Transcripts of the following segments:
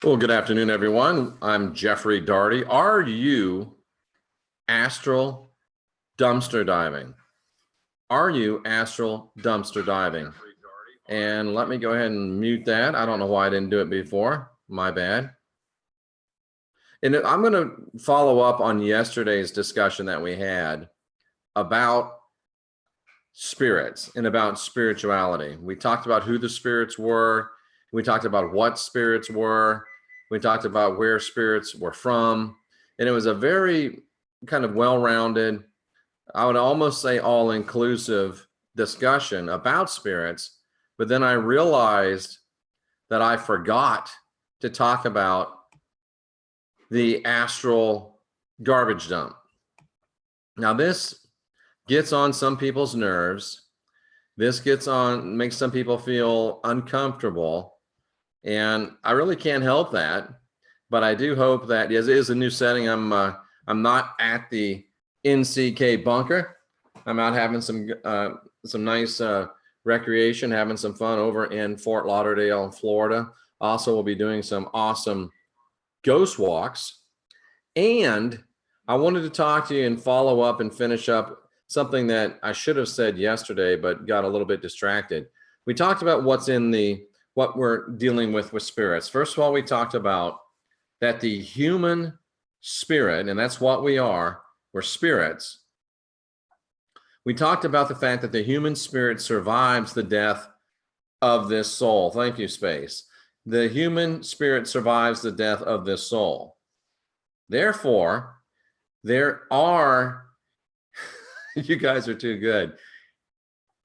Well, good afternoon, everyone. I'm Jeffrey Daugherty. Are you astral dumpster diving? Are you astral dumpster diving? And let me go ahead and mute that. I don't know why I didn't do it before. My bad. And I'm going to follow up on yesterday's discussion that we had about spirits and about spirituality. We talked about who the spirits were. We talked about what spirits were. We talked about where spirits were from. And it was a very kind of well-rounded, I would almost say all-inclusive discussion about spirits. But then I realized that I forgot to talk about the astral garbage dump. Now, this gets on some people's nerves. This makes some people feel uncomfortable. And I really can't help that, but I do hope that as it is a new setting, I'm not at the NCK bunker. I'm out having some nice recreation, having some fun over in Fort Lauderdale, Florida. Also, we'll be doing some awesome ghost walks. And I wanted to talk to you and follow up and finish up something that I should have said yesterday, but got a little bit distracted. We talked about what we're dealing with spirits. First of all, we talked about that the human spirit, and that's what we are, we're spirits. We talked about the fact that the human spirit survives the death of this soul. Thank you, Space. The human spirit survives the death of this soul. Therefore, there are, you guys are too good.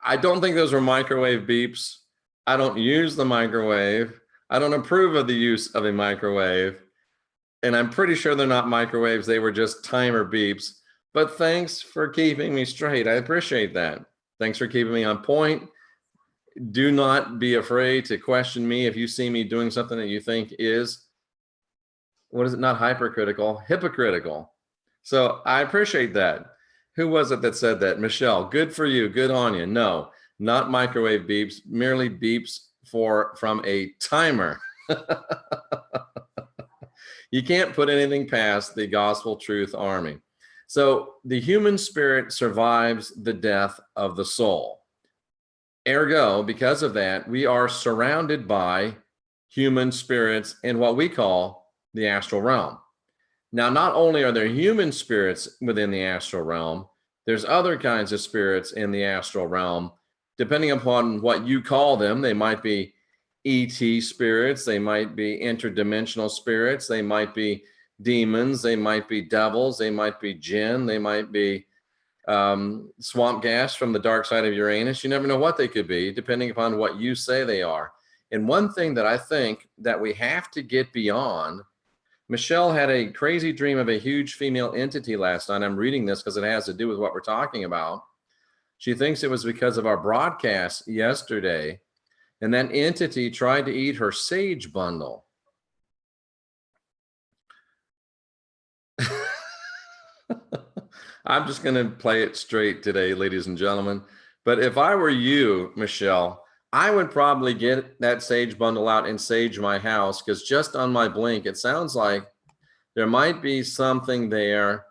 I don't think those were microwave beeps. I don't use the microwave. I don't approve of the use of a microwave. And I'm pretty sure they're not microwaves. They were just timer beeps. But thanks for keeping me straight. I appreciate that. Thanks for keeping me on point. Do not be afraid to question me if you see me doing something that you think is, what is it? Not hypercritical, hypocritical. So I appreciate that. Who was it that said that? Michelle, good for you. Good on you. No. Not microwave beeps, merely beeps from a timer. You can't put anything past the Gospel Truth Army. So the human spirit survives the death of the soul. Ergo, because of that, we are surrounded by human spirits in what we call the astral realm. Now, not only are there human spirits within the astral realm, there's other kinds of spirits in the astral realm. Depending upon what you call them, they might be ET spirits, they might be interdimensional spirits, they might be demons, they might be devils, they might be jinn, they might be swamp gas from the dark side of Uranus. You never know what they could be, depending upon what you say they are. And one thing that I think that we have to get beyond, Michelle had a crazy dream of a huge female entity last night. I'm reading this because it has to do with what we're talking about. She thinks it was because of our broadcast yesterday, and that entity tried to eat her sage bundle. I'm just going to play it straight today, ladies and gentlemen. But if I were you, Michelle, I would probably get that sage bundle out and sage my house, because just on my blink, it sounds like there might be something there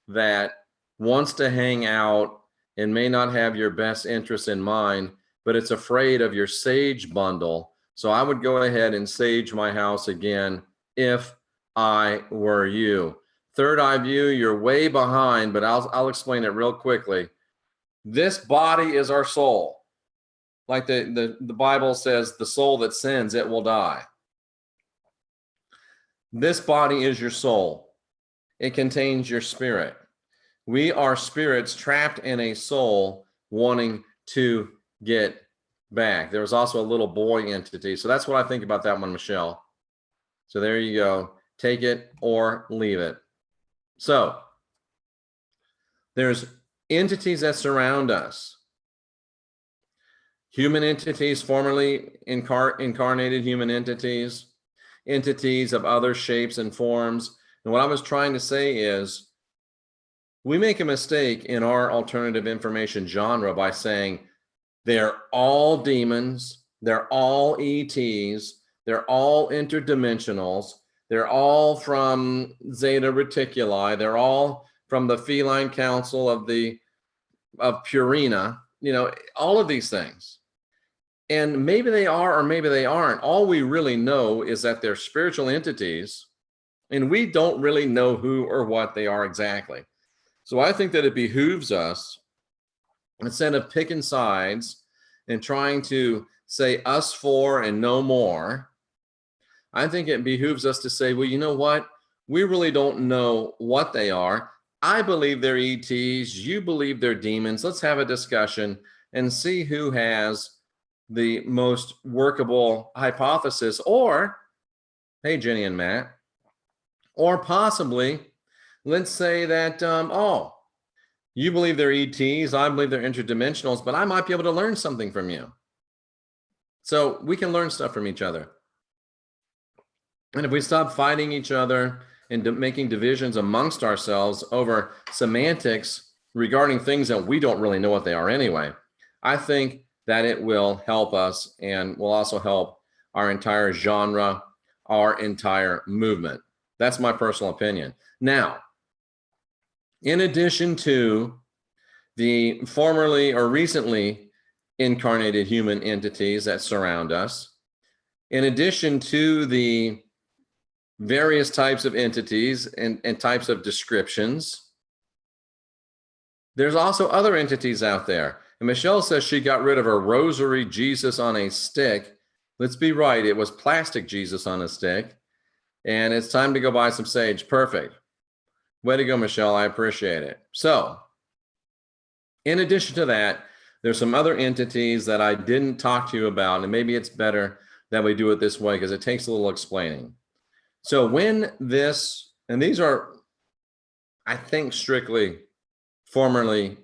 that wants to hang out and may not have your best interest in mind, but it's afraid of your sage bundle. So I would go ahead and sage my house again if I were you. Third eye view, you're way behind, but I'll explain it real quickly. This body is our soul. Like the Bible says, the soul that sins, it will die. This body is your soul. It contains your spirit. We are spirits trapped in a soul wanting to get back. There was also a little boy entity. So that's what I think about that one, Michelle. So there you go. Take it or leave it. So there's entities that surround us. Human entities, formerly incarnated human entities, entities of other shapes and forms. And what I was trying to say is, we make a mistake in our alternative information genre by saying they're all demons, they're all ETs, They're all interdimensionals. They're all from Zeta Reticuli. They're all from the Feline Council of Purina, you know, all of these things. And maybe they are, or maybe they aren't. All we really know is that they're spiritual entities, and we don't really know who or what they are exactly. So I think that it behooves us, instead of picking sides and trying to say us for and no more, I think it behooves us to say, well, you know what? We really don't know what they are. I believe they're ETs. You believe they're demons. Let's have a discussion and see who has the most workable hypothesis. Or, hey, Jenny and Matt, or possibly, let's say that, oh, you believe they're ETs, I believe they're interdimensionals, but I might be able to learn something from you. So we can learn stuff from each other. And if we stop fighting each other and making divisions amongst ourselves over semantics regarding things that we don't really know what they are anyway, I think that it will help us and will also help our entire genre, our entire movement. That's my personal opinion. Now, in addition to the formerly or recently incarnated human entities that surround us, in addition to the various types of entities and types of descriptions, there's also other entities out there. And Michelle says she got rid of her rosary Jesus on a stick. Let's be right, it was plastic Jesus on a stick. And it's time to go buy some sage. Perfect. Way to go, Michelle. I appreciate it. So, in addition to that, there's some other entities that I didn't talk to you about, and maybe it's better that we do it this way because it takes a little explaining. So when this, and these are, I think, strictly formerly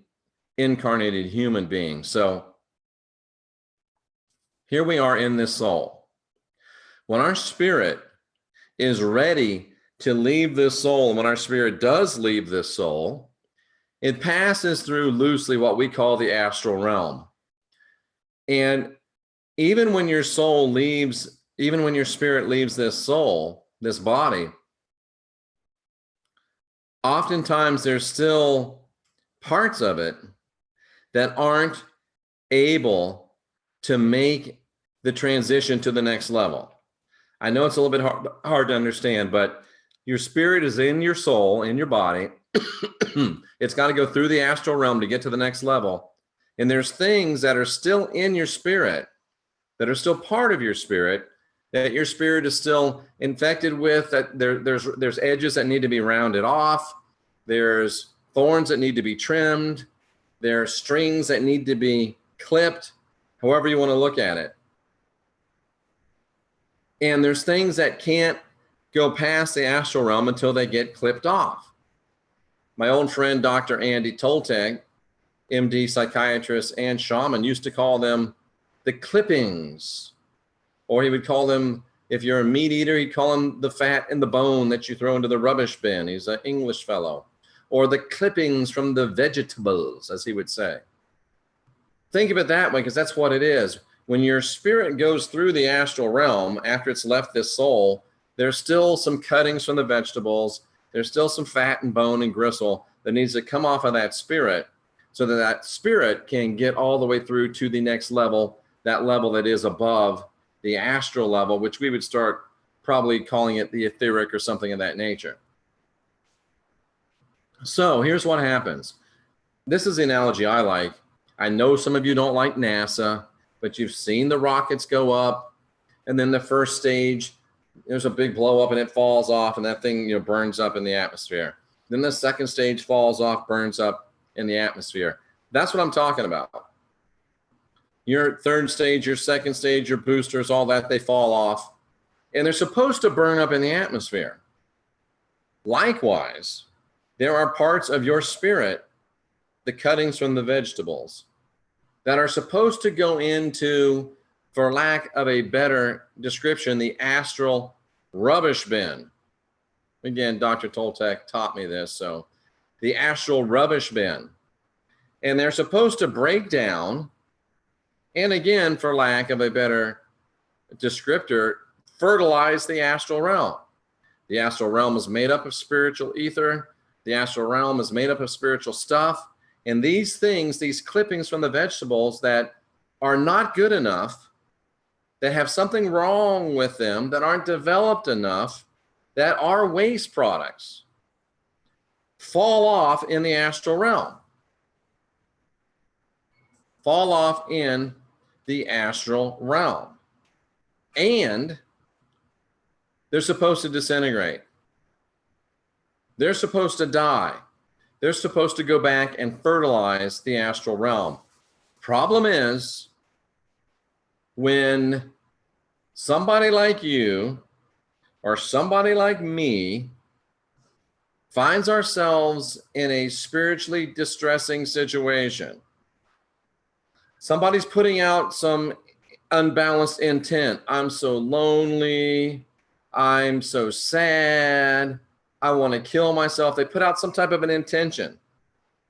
incarnated human beings. So here we are in this soul. When our spirit is ready to leave this soul, and when our spirit does leave this soul, it passes through loosely what we call the astral realm. And even when your soul leaves, even when your spirit leaves this soul, this body, oftentimes there's still parts of it that aren't able to make the transition to the next level. I know it's a little bit hard to understand, but your spirit is in your soul, in your body. It's got to go through the astral realm to get to the next level. And there's things that are still in your spirit, that are still part of your spirit, that your spirit is still infected with, that there's edges that need to be rounded off. There's thorns that need to be trimmed. There are strings that need to be clipped, however you want to look at it. And there's things that can't go past the astral realm until they get clipped off. My old friend, Dr. Andy Tolteg, MD, psychiatrist, and shaman, used to call them the clippings. Or he would call them, if you're a meat eater, he'd call them the fat and the bone that you throw into the rubbish bin. He's an English fellow. Or the clippings from the vegetables, as he would say. Think of it that way, because that's what it is. When your spirit goes through the astral realm, after it's left this soul, there's still some cuttings from the vegetables. There's still some fat and bone and gristle that needs to come off of that spirit so that that spirit can get all the way through to the next level, that level that is above the astral level, which we would start probably calling it the etheric or something of that nature. So here's what happens. This is the analogy I like. I know some of you don't like NASA, but you've seen the rockets go up, and then the first stage, there's a big blow up and it falls off, and that thing, you know, burns up in the atmosphere. Then the second stage falls off, burns up in the atmosphere. That's what I'm talking about. Your third stage, your second stage, your boosters, all that, they fall off, and they're supposed to burn up in the atmosphere. Likewise, there are parts of your spirit, the cuttings from the vegetables, that are supposed to go into, for lack of a better description, the astral rubbish bin. Again, Dr. Toltec taught me this, so the astral rubbish bin. And they're supposed to break down, and again, for lack of a better descriptor, fertilize the astral realm. The astral realm is made up of spiritual ether. The astral realm is made up of spiritual stuff. And these things, these clippings from the vegetables that are not good enough, that have something wrong with them, that aren't developed enough, that are waste products, fall off in the astral realm. Fall off in the astral realm. And they're supposed to disintegrate. They're supposed to die. They're supposed to go back and fertilize the astral realm. Problem is, when somebody like you or somebody like me finds ourselves in a spiritually distressing situation, somebody's putting out some unbalanced intent. I'm so lonely. I'm so sad. I want to kill myself. They put out some type of an intention,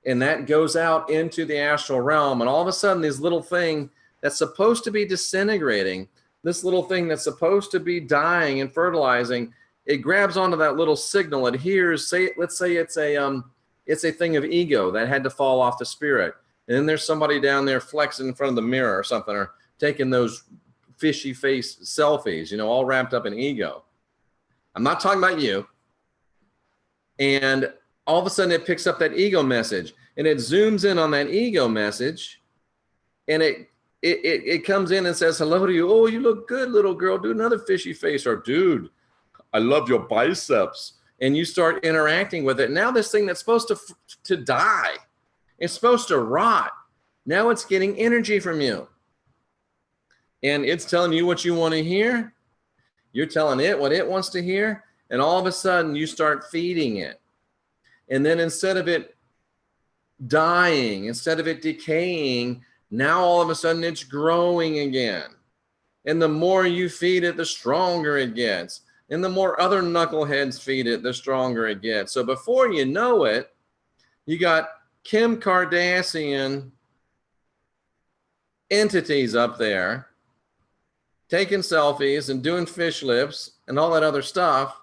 and that goes out into the astral realm. And all of a sudden, this little thing that's supposed to be disintegrating, this little thing that's supposed to be dying and fertilizing, it grabs onto that little signal. It hears, let's say it's a thing of ego that had to fall off the spirit. And then there's somebody down there flexing in front of the mirror or something, or taking those fishy face selfies, you know, all wrapped up in ego. I'm not talking about you. And all of a sudden it picks up that ego message, and it zooms in on that ego message, and it comes in and says hello to you. Oh, you look good, little girl. Do another fishy face. Or, dude, I love your biceps. And you start interacting with it. Now this thing that's supposed to die, it's supposed to rot. Now it's getting energy from you. And it's telling you what you want to hear. You're telling it what it wants to hear. And all of a sudden you start feeding it. And then instead of it dying, instead of it decaying, now all of a sudden it's growing again. And the more you feed it, the stronger it gets. And the more other knuckleheads feed it, the stronger it gets. So before you know it, you got Kim Kardashian entities up there taking selfies and doing fish lips and all that other stuff.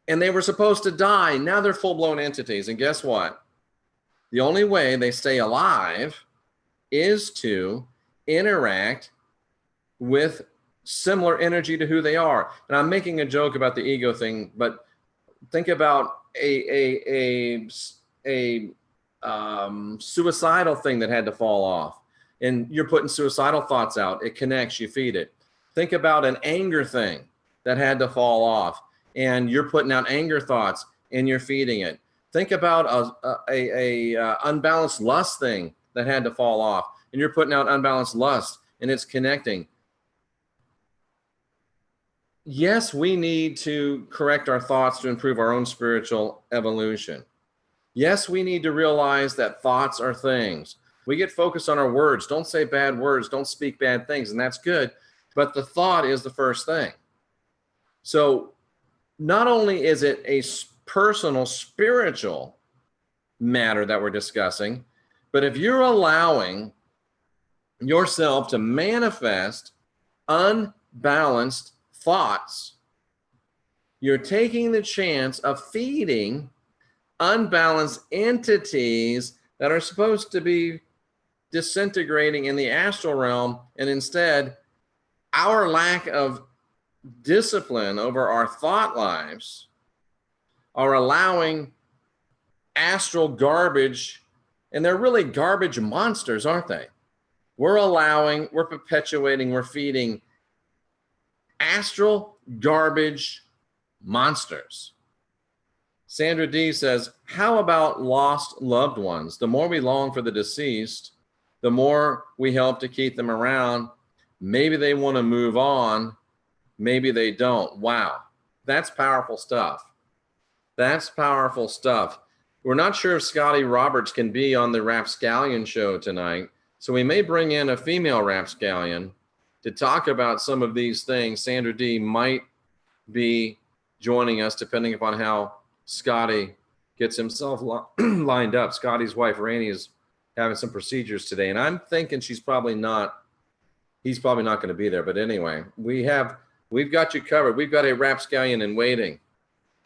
And they were supposed to die. Now they're full-blown entities. And guess what? The only way they stay alive is to interact with similar energy to who they are. And I'm making a joke about the ego thing, but think about a suicidal thing that had to fall off. And you're putting suicidal thoughts out. It connects, you feed it. Think about an anger thing that had to fall off, and you're putting out anger thoughts and you're feeding it. Think about a unbalanced lust thing that had to fall off, and you're putting out unbalanced lust, and it's connecting. Yes, we need to correct our thoughts to improve our own spiritual evolution. Yes, we need to realize that thoughts are things. We get focused on our words. Don't say bad words. Don't speak bad things, and that's good. But the thought is the first thing. So not only is it a personal, spiritual matter that we're discussing, but if you're allowing yourself to manifest unbalanced thoughts, you're taking the chance of feeding unbalanced entities that are supposed to be disintegrating in the astral realm, and instead our lack of discipline over our thought lives are allowing astral garbage, and they're really garbage monsters, aren't they? We're perpetuating, we're feeding astral garbage monsters. Sandra D says, how about lost loved ones? The more we long for the deceased, the more we help to keep them around. Maybe they want to move on. Maybe they don't. Wow. That's powerful stuff. That's powerful stuff. We're not sure if Scotty Roberts can be on the Rapscallion show tonight, so we may bring in a female Rapscallion to talk about some of these things. Sandra D might be joining us depending upon how Scotty gets himself lined up. Scotty's wife, Rainey, is having some procedures today, and I'm thinking he's probably not going to be there. But anyway, we have we've got you covered. We've got a rapscallion in waiting.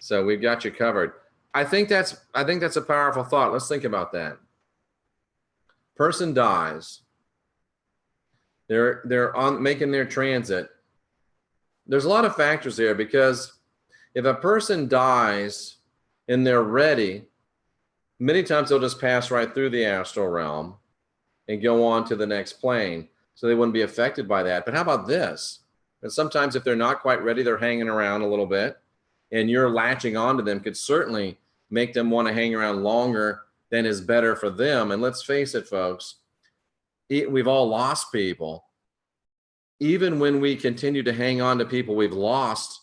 So we've got you covered. I think that's a powerful thought. Let's think about that. Person dies. They're on making their transit. There's a lot of factors there, because if a person dies and they're ready, many times they'll just pass right through the astral realm and go on to the next plane. So they wouldn't be affected by that. But how about this? And sometimes if they're not quite ready, they're hanging around a little bit, and you're latching onto them could certainly make them want to hang around longer than is better for them. And let's face it, folks, we've all lost people. Even when we continue to hang on to people we've lost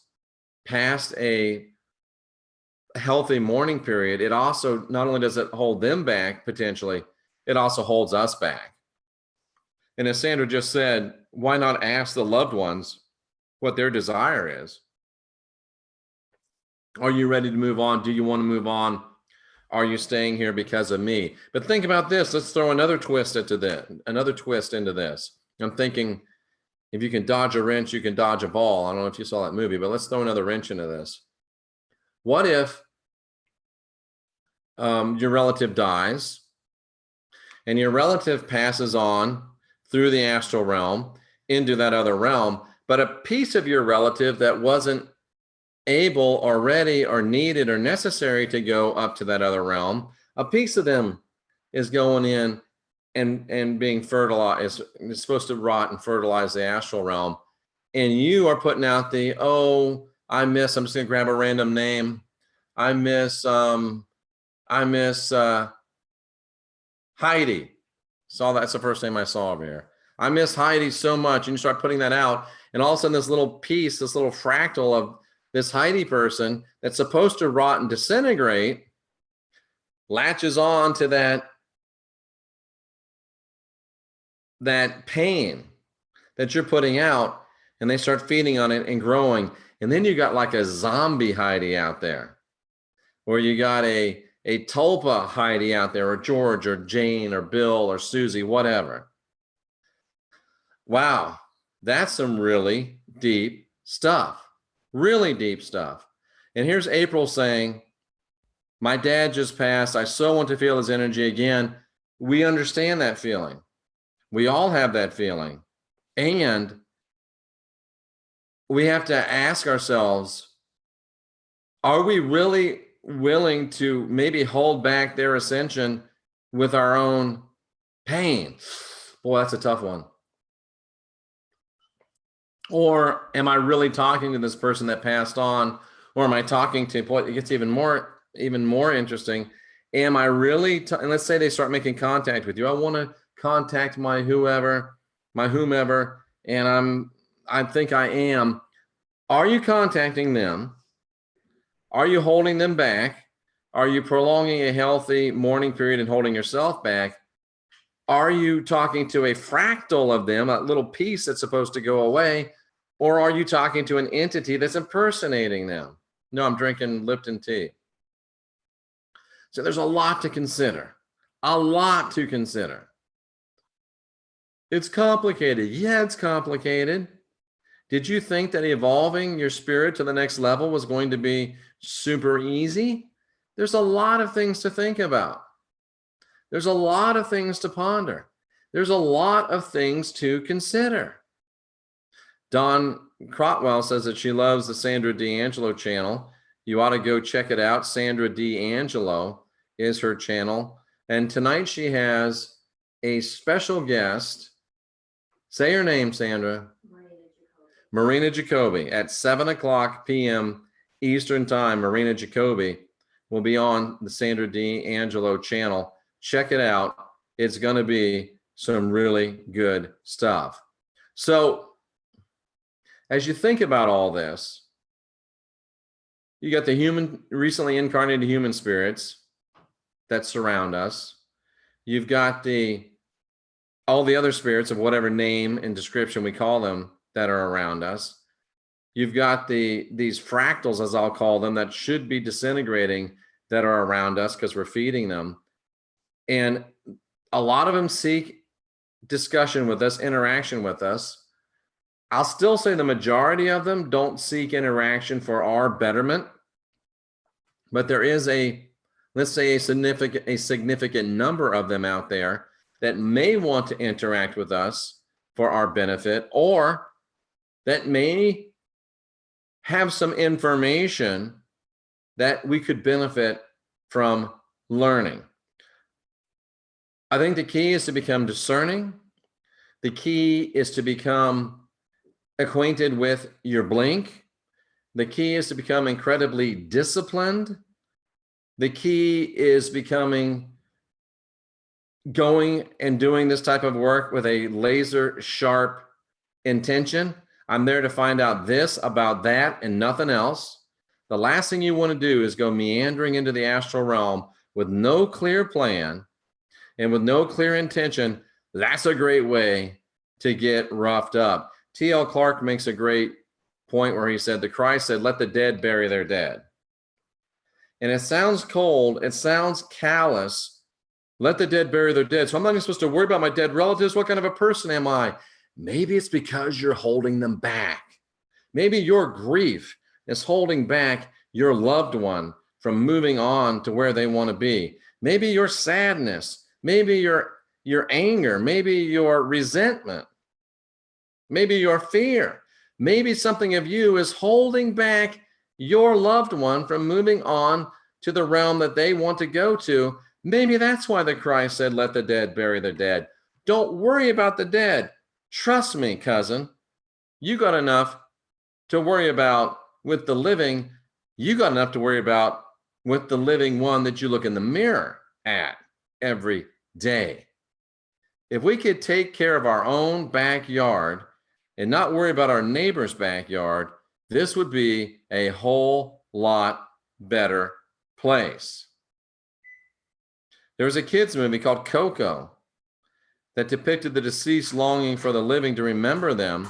past a healthy mourning period, it also, not only does it hold them back potentially, it also holds us back. And as Sandra just said, why not ask the loved ones what their desire is? Are you ready to move on? Do you want to move on? Are you staying here because of me? But think about this. Let's throw another twist into this. I'm thinking, if you can dodge a wrench, you can dodge a ball. I don't know if you saw that movie, but let's throw another wrench into this. What if your relative dies and your relative passes on through the astral realm into that other realm, but a piece of your relative that wasn't able or ready or needed or necessary to go up to that other realm, a piece of them is going in and being fertilized, is supposed to rot and fertilize the astral realm. And you are putting out the, oh, I'm just gonna grab a random name. I miss Heidi. That's the first name I saw over here. I miss Heidi so much. And you start putting that out, and all of a sudden this little piece, this little fractal of this Heidi person that's supposed to rot and disintegrate latches on to that pain that you're putting out, and they start feeding on it and growing. And then you got like a zombie Heidi out there, or you got a tulpa Heidi out there, or George or Jane or Bill or Susie, whatever. Wow, that's some really deep stuff. Really deep stuff. And here's April saying, my dad just passed. I so want to feel his energy again. We understand that feeling. We all have that feeling. And we have to ask ourselves, are we really willing to maybe hold back their ascension with our own pain? Boy, that's a tough one. Or am I really talking to this person that passed on? Or am I talking to, boy, it gets even more interesting. Am I really, and let's say they start making contact with you. I want to contact my whomever, and I think I am. Are you contacting them? Are you holding them back? Are you prolonging a healthy mourning period and holding yourself back? Are you talking to a fractal of them, a little piece that's supposed to go away? Or are you talking to an entity that's impersonating them? No, I'm drinking Lipton tea. So there's a lot to consider. A lot to consider. It's complicated. Yeah, it's complicated. Did you think that evolving your spirit to the next level was going to be super easy? There's a lot of things to think about. There's a lot of things to ponder. There's a lot of things to consider. Dawn Crotwell says that she loves the Sandra D'Angelo channel. You ought to go check it out. Sandra D'Angelo is her channel. And tonight she has a special guest. Say her name, Sandra. Marina Jacoby at 7:00 p.m. Eastern Time. Marina Jacoby will be on the Sandra D'Angelo channel. Check it out. It's going to be some really good stuff. So as you think about all this, you got the recently incarnated human spirits that surround us. You've got all the other spirits of whatever name and description we call them that are around us. You've got these fractals, as I'll call them, that should be disintegrating that are around us because we're feeding them. And a lot of them seek discussion with us, interaction with us. I'll still say the majority of them don't seek interaction for our betterment, but there is let's say a significant number of them out there that may want to interact with us for our benefit, or that may have some information that we could benefit from learning. I think the key is to become discerning. The key is to become acquainted with your blink. The key is to become incredibly disciplined. The key is going and doing this type of work with a laser sharp intention. I'm there to find out this about that and nothing else. The last thing you want to do is go meandering into the astral realm with no clear plan and with no clear intention. That's a great way to get roughed up. T.L. Clark makes a great point where he said, the Christ said, let the dead bury their dead. And it sounds cold. It sounds callous. Let the dead bury their dead. So I'm not even supposed to worry about my dead relatives. What kind of a person am I? Maybe it's because you're holding them back. Maybe your grief is holding back your loved one from moving on to where they want to be. Maybe your sadness, maybe your anger, maybe your resentment, maybe your fear, maybe something of you is holding back your loved one from moving on to the realm that they want to go to. Maybe that's why the Christ said, let the dead bury their dead. Don't worry about the dead. Trust me, cousin. You got enough to worry about with the living. You got enough to worry about with the living one that you look in the mirror at every day. If we could take care of our own backyard and not worry about our neighbor's backyard, this would be a whole lot better place. There was a kids movie called Coco that depicted the deceased longing for the living to remember them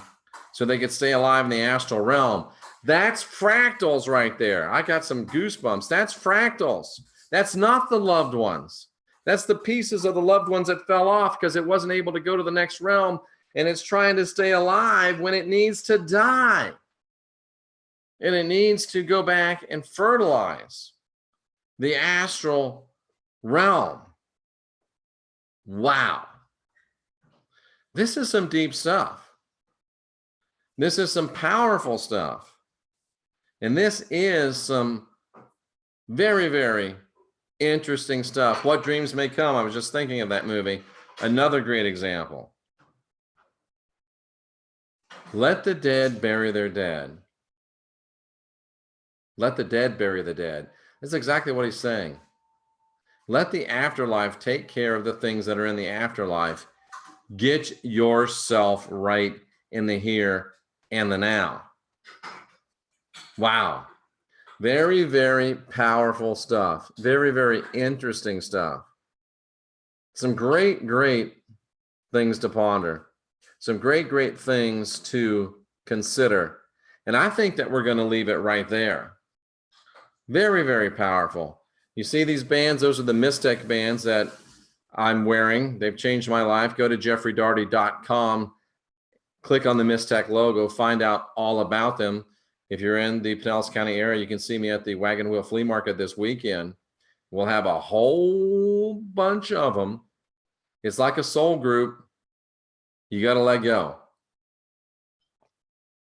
so they could stay alive in the astral realm. That's fractals right there. I got some goosebumps. That's fractals. That's not the loved ones. That's the pieces of the loved ones that fell off because it wasn't able to go to the next realm, and it's trying to stay alive when it needs to die. And it needs to go back and fertilize the astral realm. Wow. This is some deep stuff. This is some powerful stuff. And this is some very, very interesting stuff. What Dreams May Come. I was just thinking of that movie. Another great example. Let the dead bury their dead. Let the dead bury the dead. That's exactly what he's saying. Let the afterlife take care of the things that are in the afterlife. Get yourself right in the here and the now. Wow. Very, very powerful stuff. Very, very interesting stuff. Some great, great things to ponder. Some great, great things to consider. And I think that we're going to leave it right there. Very, very powerful. You see these bands? Those are the MYSTECH bands that I'm wearing. They've changed my life. Go to jeffreydarty.com. Click on the MYSTECH logo. Find out all about them. If you're in the Pinellas County area, you can see me at the Wagon Wheel Flea Market this weekend. We'll have a whole bunch of them. It's like a soul group. You got to let go.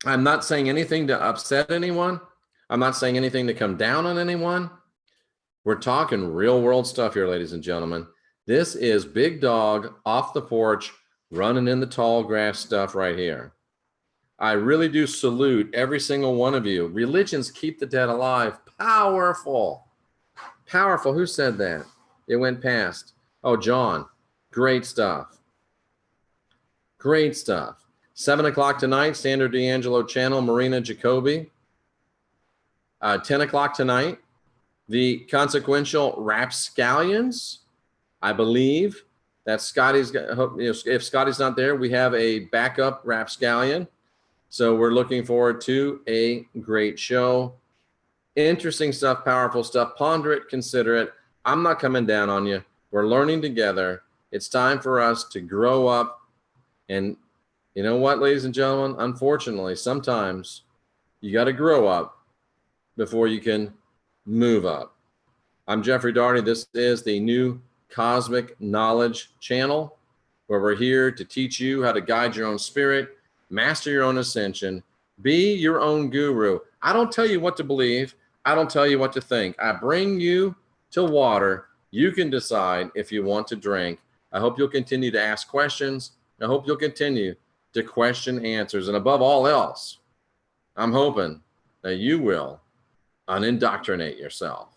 I'm not saying anything to upset anyone. I'm not saying anything to come down on anyone. We're talking real world stuff here, ladies and gentlemen. This is big dog off the porch, running in the tall grass stuff right here. I really do salute every single one of you. Religions keep the dead alive. Powerful. Powerful. Who said that? It went past. Oh, John. Great stuff. Great stuff. 7 o'clock tonight, Sandra D'Angelo channel, Marina Jacoby. 10 o'clock tonight, the consequential rapscallions. I believe that Scotty's, if Scotty's not there, we have a backup rapscallion. So we're looking forward to a great show. Interesting stuff, powerful stuff. Ponder it, consider it. I'm not coming down on you. We're learning together. It's time for us to grow up and You know what, ladies and gentlemen? Unfortunately, sometimes you got to grow up before you can move up. I'm Jeffrey Daugherty. This is the New Cosmic Knowledge channel, where we're here to teach you how to guide your own spirit, master your own ascension, be your own guru. I don't tell you what to believe. I don't tell you what to think. I bring you to water. You can decide if you want to drink. I hope you'll continue to ask questions. I hope you'll continue to question answers. And above all else, I'm hoping that you will unindoctrinate yourself.